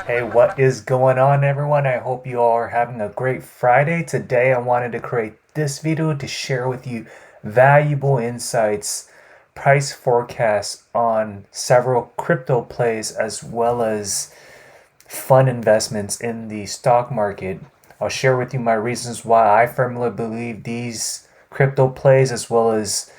Hey, what is going on, everyone? I hope you all are having a great Friday. Today, I wanted to create this video to share with you valuable insights, price forecasts on several crypto plays, as well as fund investments in the stock market. I'll share with you my reasons why I firmly believe these crypto plays, as well as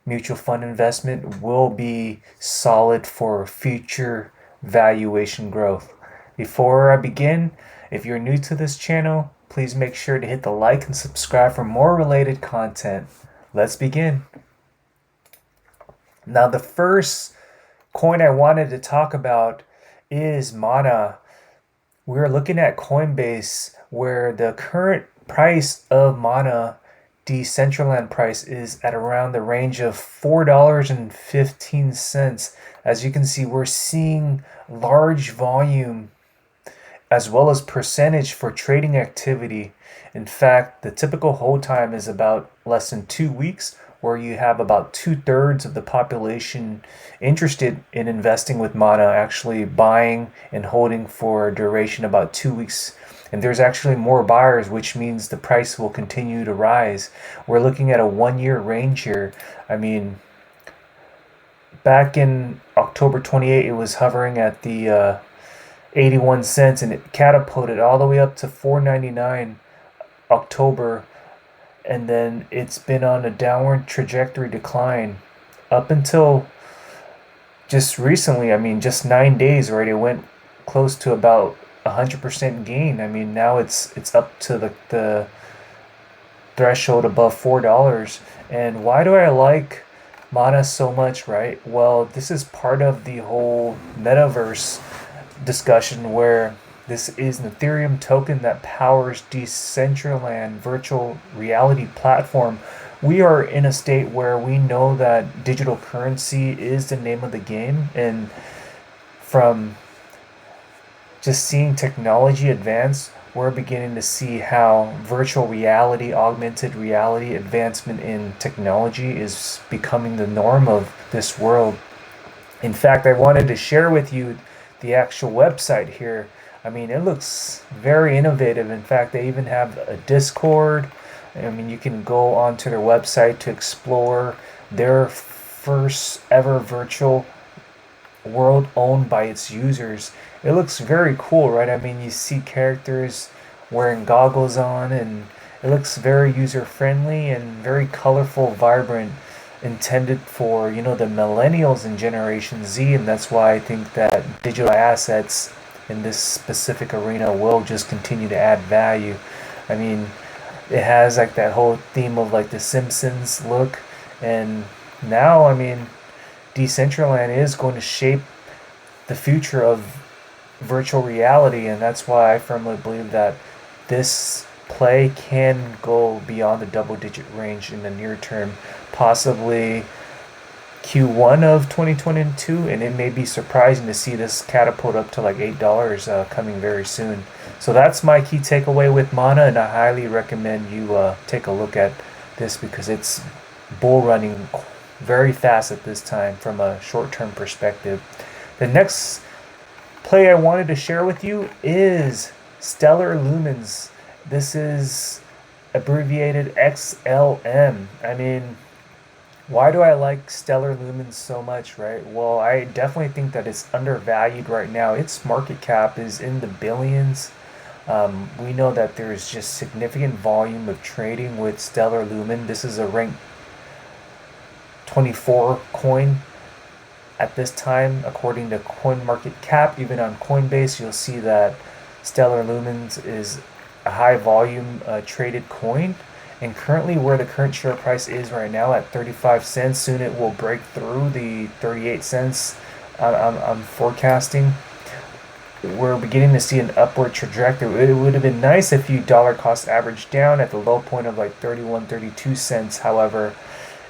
mutual fund investment, will be solid for future valuation growth. Before I begin, if you're new to this channel, please make sure to hit the like and subscribe for more related content. Let's begin. Now, the first coin I wanted to talk about is Mana. We're looking at Coinbase, where the current price of Mana Decentraland price is at around the range of $4.15. As you can see, we're seeing large volume as well as percentage for trading activity. In fact, the typical hold time is about less than 2 weeks, where you have about two-thirds of the population interested in investing with Mana actually buying and holding for a duration about 2 weeks. And there's actually more buyers, which means the price will continue to rise. We're looking at a 1 year range here. I mean, back in October 28, it was hovering at the 81 cents, and it catapulted all the way up to 4.99 October, and then it's been on a downward trajectory decline up until just recently. I mean, just 9 days, right? It went close to about 100% gain. I mean, now it's up to the threshold above $4. And why do I like Mana so much, right? Well, this is part of the whole metaverse discussion, where this is an Ethereum token that powers Decentraland virtual reality platform. We are in a state where we know that digital currency is the name of the game, and from just seeing technology advance, we're beginning to see how virtual reality, augmented reality advancement in technology is becoming the norm of this world. In fact, I wanted to share with you the actual website here. I mean, it looks very innovative. In fact, they even have a Discord. I mean, you can go onto their website to explore their first ever virtual world owned by its users. It looks very cool, right? I mean, you see characters wearing goggles on, and it looks very user friendly and very colorful, vibrant, intended for, the millennials and Generation Z. And that's why I think that digital assets in this specific arena will just continue to add value. I mean, it has like that whole theme of like the Simpsons look, and now, I mean, Decentraland is going to shape the future of virtual reality, and that's why I firmly believe that this play can go beyond the double-digit range in the near term, possibly Q1 of 2022, and it may be surprising to see this catapult up to like $8 coming very soon. So that's my key takeaway with Mana, and I highly recommend you take a look at this, because it's bull running very fast at this time from a short-term perspective. The next play I wanted to share with you is Steller Lumens. This is abbreviated XLM. I mean, why do I like Steller Lumen so much, right? Well, I definitely think that it's undervalued right now. Its market cap is in the billions. We know that there's just significant volume of trading with Steller Lumen. This is a rank 24 coin at this time, according to CoinMarketCap. Even on Coinbase, you'll see that Steller Lumens is a high volume traded coin. And currently, where the current share price is right now at 35 cents, soon it will break through the 38 cents I'm forecasting. We're beginning to see an upward trajectory. It would have been nice if you dollar cost averaged down at the low point of like 31, 32 cents. However,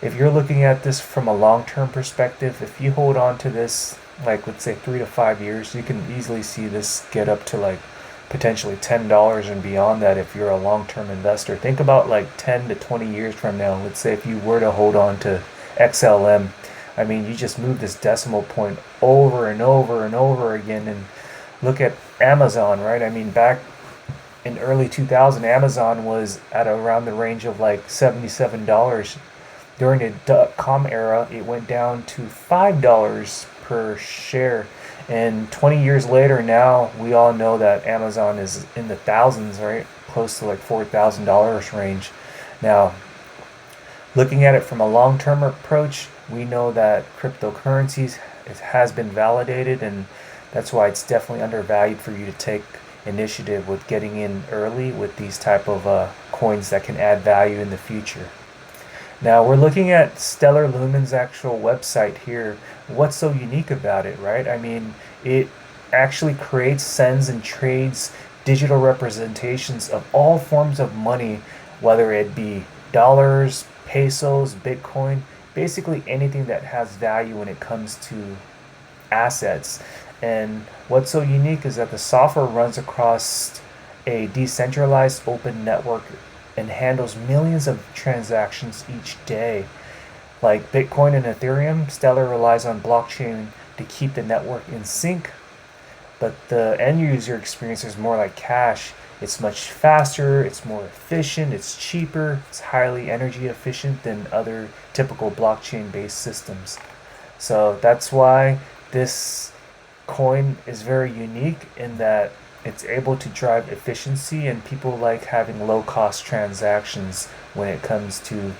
if you're looking at this from a long-term perspective, if you hold on to this, like let's say 3 to 5 years, you can easily see this get up to like potentially $10 and beyond that if you're a long-term investor. Think about like 10 to 20 years from now. Let's say if you were to hold on to XLM, I mean, you just move this decimal point over and over and over again, and look at Amazon, right? I mean, back in early 2000, Amazon was at around the range of like $77. During the dot-com era, it went down to $5 per share. And 20 years later, now we all know that Amazon is in the thousands, right? Close to like $4,000 range. Now, looking at it from a long-term approach, we know that cryptocurrencies, it has been validated, and that's why it's definitely undervalued for you to take initiative with getting in early with these type of coins that can add value in the future. Now we're looking at Steller Lumen's actual website here. What's so unique about it, right? I mean, it actually creates, sends, and trades digital representations of all forms of money, whether it be dollars, pesos, Bitcoin, basically anything that has value when it comes to assets. And what's so unique is that the software runs across a decentralized open network and handles millions of transactions each day. Like Bitcoin and Ethereum, Stellar relies on blockchain to keep the network in sync, but the end user experience is more like cash. It's much faster, it's more efficient, it's cheaper, it's highly energy efficient than other typical blockchain based systems. So that's why this coin is very unique in that it's able to drive efficiency, and people like having low cost transactions when it comes to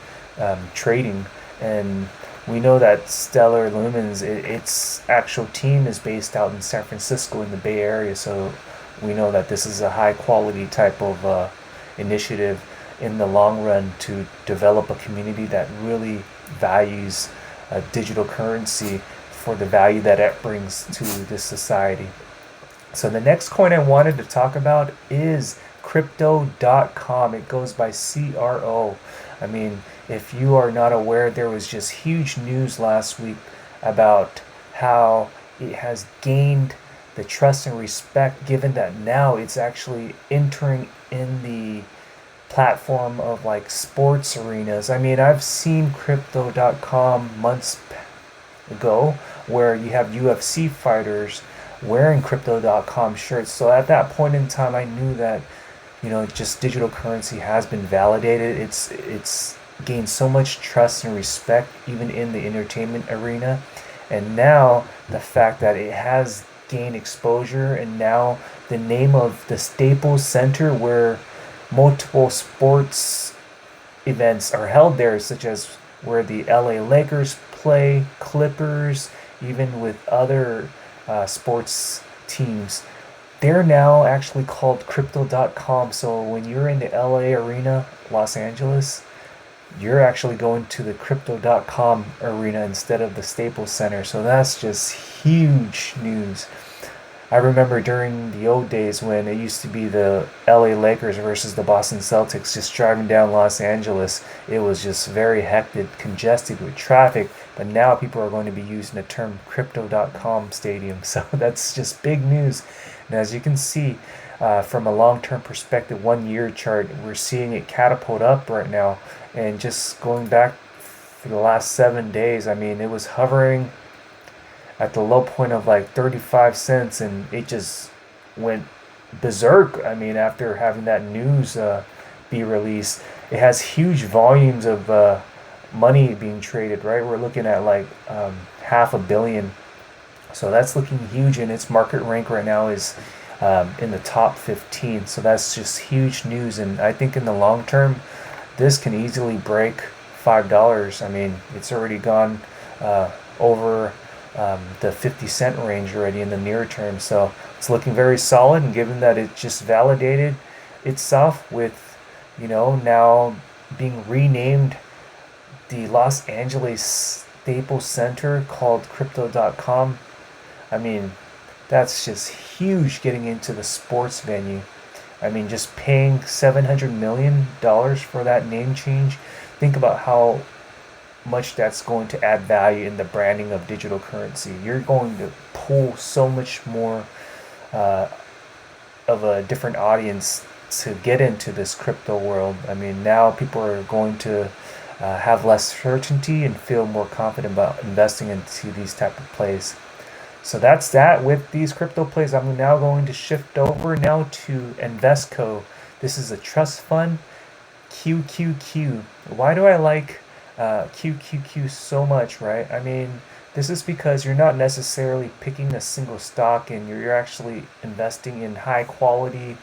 trading. And we know that Stellar Lumens, its actual team is based out in San Francisco in the Bay Area, so we know that this is a high quality type of initiative in the long run to develop a community that really values digital currency for the value that it brings to this society. So the next coin I wanted to talk about is crypto.com. It goes by CRO. I mean, if you are not aware, there was just huge news last week about how it has gained the trust and respect, given that now it's actually entering in the platform of like sports arenas. I mean, I've seen crypto.com months ago where you have UFC fighters wearing crypto.com shirts. So at that point in time, I knew that, just digital currency has been validated. It's gained so much trust and respect even in the entertainment arena. And now the fact that it has gained exposure, and now the name of the Staples Center where multiple sports events are held there, such as where the LA Lakers play, Clippers, even with other sports teams, they're now actually called crypto.com. So when you're in the LA arena, Los Angeles, you're actually going to the crypto.com arena instead of the Staples Center. So that's just huge news. I remember during the old days when it used to be the LA Lakers versus the Boston Celtics, just driving down Los Angeles, it was just very hectic, congested with traffic. But now people are going to be using the term crypto.com stadium. So that's just big news. And as you can see, from a long-term perspective, 1 year chart, we're seeing it catapult up right now. And just going back for the last 7 days, I mean, it was hovering at the low point of like 35 cents, and it just went berserk. I mean, after having that news be released, it has huge volumes of money being traded, right? We're looking at like $500 million. So that's looking huge, and its market rank right now is in the top 15. So that's just huge news, and I think in the long term, this can easily break $5. I mean, it's already gone over the 50-cent range already in the near term. So it's looking very solid, and given that it just validated itself with, now being renamed the Los Angeles Staples Center called crypto.com, I mean, that's just huge getting into the sports venue. I mean, just paying $700 million for that name change. Think about how much that's going to add value in the branding of digital currency. You're going to pull so much more of a different audience to get into this crypto world. I mean, now people are going to have less certainty and feel more confident about investing into these type of plays. So that's that with these crypto plays. I'm now going to shift over now to Investco. This is a trust fund, QQQ. Why do I like QQQ so much, right? I mean, this is because you're not necessarily picking a single stock and you're actually investing in high quality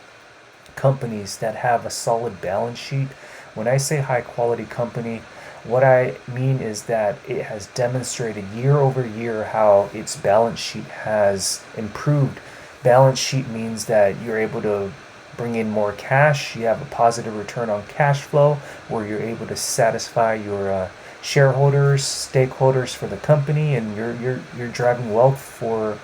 companies that have a solid balance sheet. When I say high quality company, what I mean is that it has demonstrated year over year how its balance sheet has improved. Balance sheet means that you're able to bring in more cash, you have a positive return on cash flow where you're able to satisfy your shareholders, stakeholders for the company, and you're driving wealth for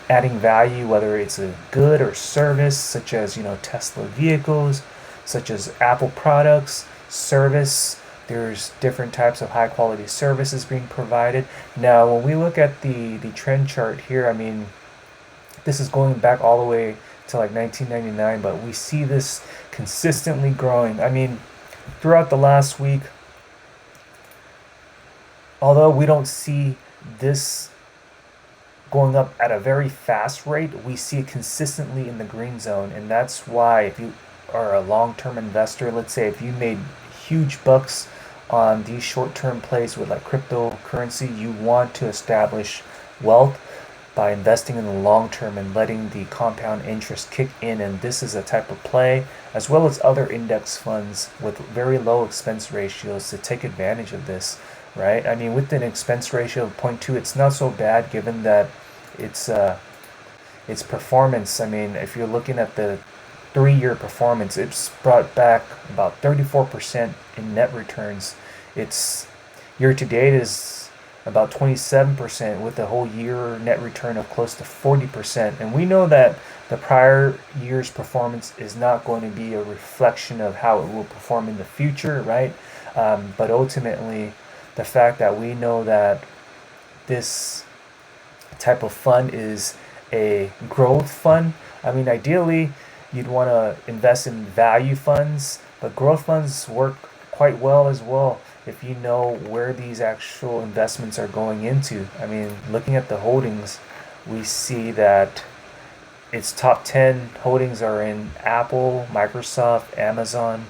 adding value, whether it's a good or service, such as Tesla vehicles, such as Apple products, service. There's different types of high quality services being provided. Now, when we look at the trend chart here, I mean, this is going back all the way to like 1999, but we see this consistently growing. I mean, throughout the last week, although we don't see this going up at a very fast rate, we see it consistently in the green zone. And that's why if you are a long-term investor, let's say if you made huge bucks on these short-term plays with like cryptocurrency, you want to establish wealth by investing in the long term and letting the compound interest kick in. And this is a type of play, as well as other index funds with very low expense ratios, to take advantage of this, right? I mean, with an expense ratio of 0.2, it's not so bad given that it's performance. I mean, if you're looking at the 3-year performance, it's brought back about 34% in net returns. Its year to date is about 27%, with a whole year net return of close to 40%. And we know that the prior year's performance is not going to be a reflection of how it will perform in the future, right? But ultimately, the fact that we know that this type of fund is a growth fund. I mean, ideally, you'd want to invest in value funds, but growth funds work quite well as well if you know where these actual investments are going into. I mean, looking at the holdings, we see that its top 10 holdings are in Apple, Microsoft, Amazon,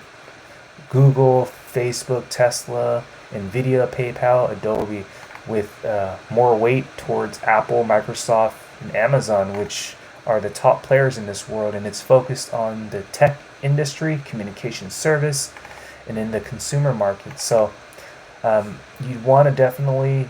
Google, Facebook, Tesla, Nvidia, PayPal, Adobe, with more weight towards Apple, Microsoft, and Amazon, which are the top players in this world. And it's focused on the tech industry, communication service, and in the consumer market. So you'd want to definitely,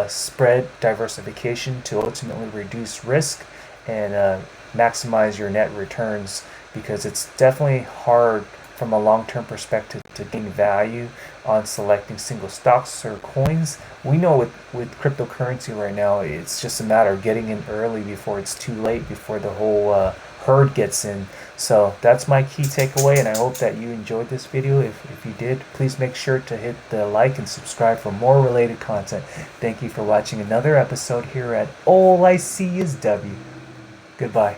spread diversification to ultimately reduce risk and maximize your net returns, because it's definitely hard from a long-term perspective to gain value on selecting single stocks or coins. We know with cryptocurrency right now, it's just a matter of getting in early before it's too late, before the whole herd gets in. So that's my key takeaway, and I hope that you enjoyed this video. If you did, please make sure to hit the like and subscribe for more related content. Thank you for watching another episode here at All I See Is W. Goodbye.